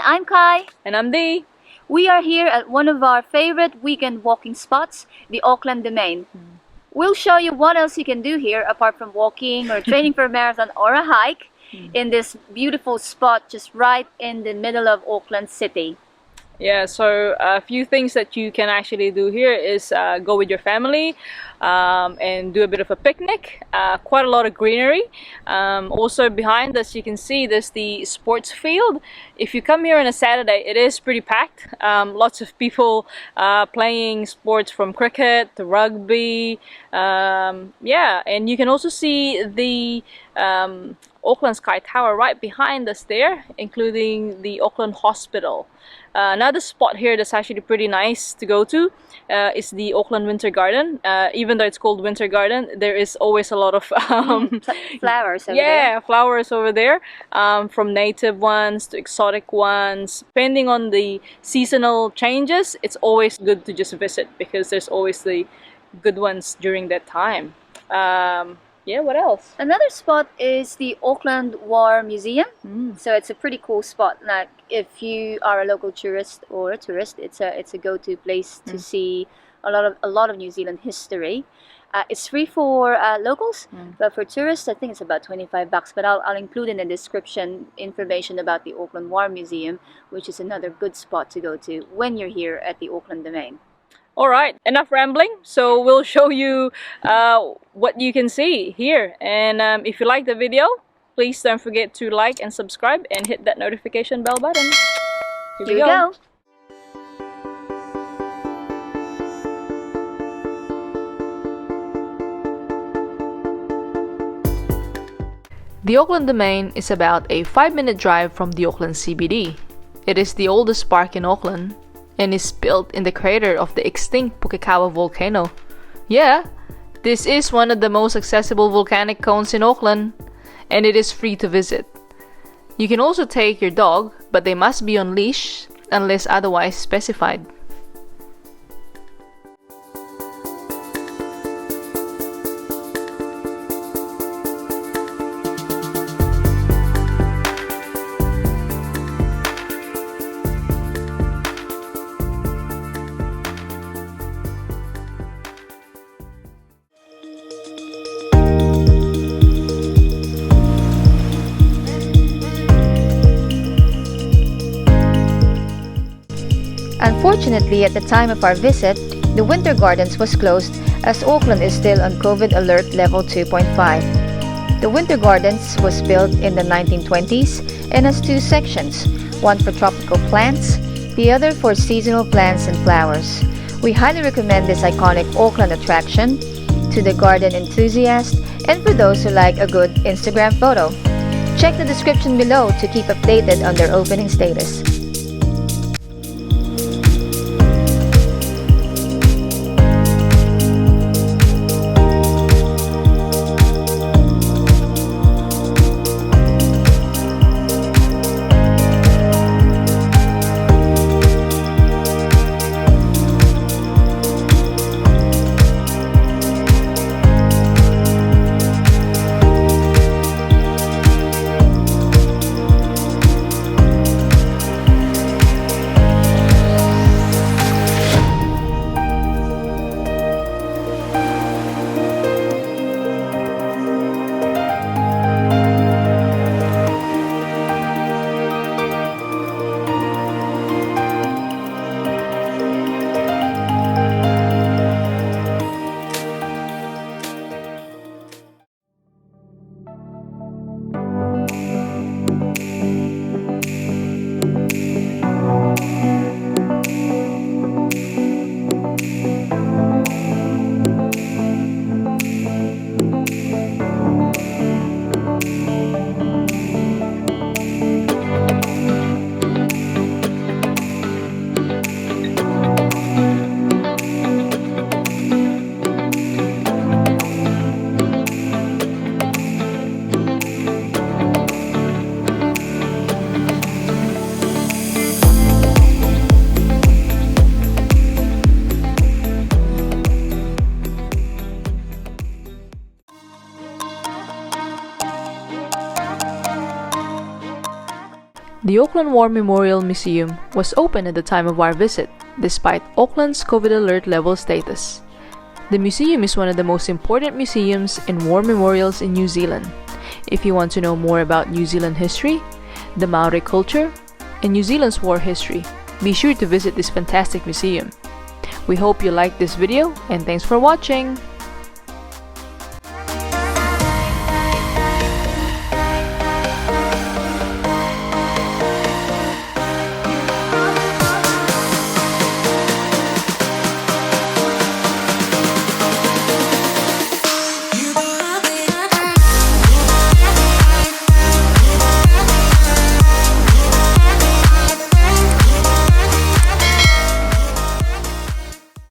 I'm Kai. And I'm Dee. We are here at one of our favorite weekend walking spots, the Auckland Domain. We'll show you what else you can do here apart from walking or training for a marathon or a hike in this beautiful spot just right in the middle of Auckland City. Yeah, so a few things that you can actually do here is go with your family and do a bit of a picnic. Quite a lot of greenery. Also behind us you can see there's the sports field. If you come here on a Saturday, it is pretty packed. Lots of people playing sports from cricket to rugby. Yeah, and you can also see the Auckland Sky Tower right behind us there, including the Auckland Hospital. Another spot here that's actually pretty nice to go to is the Auckland Wintergarden. Even though it's called Wintergarden, there is always a lot of flowers over there. Yeah, flowers over there, from native ones to exotic ones. Depending on the seasonal changes, it's always good to just visit because there's always the good ones during that time. Yeah, what else? Another spot is the Auckland War Museum. So it's a pretty cool spot. Like if you are a local tourist or a tourist, it's a go-to place to see a lot of New Zealand history. It's free for locals, but for tourists, I think it's about $25. But I'll include in the description information about the Auckland War Museum, which is another good spot to go to when you're here at the Auckland Domain. Alright, enough rambling, so we'll show you what you can see here. And if you like the video, please don't forget to like and subscribe and hit that notification bell button. Here we go. The Auckland Domain is about a 5-minute drive from the Auckland CBD. It is the oldest park in Auckland and is built in the crater of the extinct Pukekawa volcano. Yeah, this is one of the most accessible volcanic cones in Auckland, and it is free to visit. You can also take your dog, but they must be on leash unless otherwise specified. Unfortunately, at the time of our visit, the Wintergardens was closed as Auckland is still on COVID Alert Level 2.5. The Wintergardens was built in the 1920s and has two sections, one for tropical plants, the other for seasonal plants and flowers. We highly recommend this iconic Auckland attraction to the garden enthusiast and for those who like a good Instagram photo. Check the description below to keep updated on their opening status. The Auckland War Memorial Museum was open at the time of our visit, despite Auckland's COVID alert level status. The museum is one of the most important museums and war memorials in New Zealand. If you want to know more about New Zealand history, the Maori culture, and New Zealand's war history, be sure to visit this fantastic museum. We hope you liked this video and thanks for watching!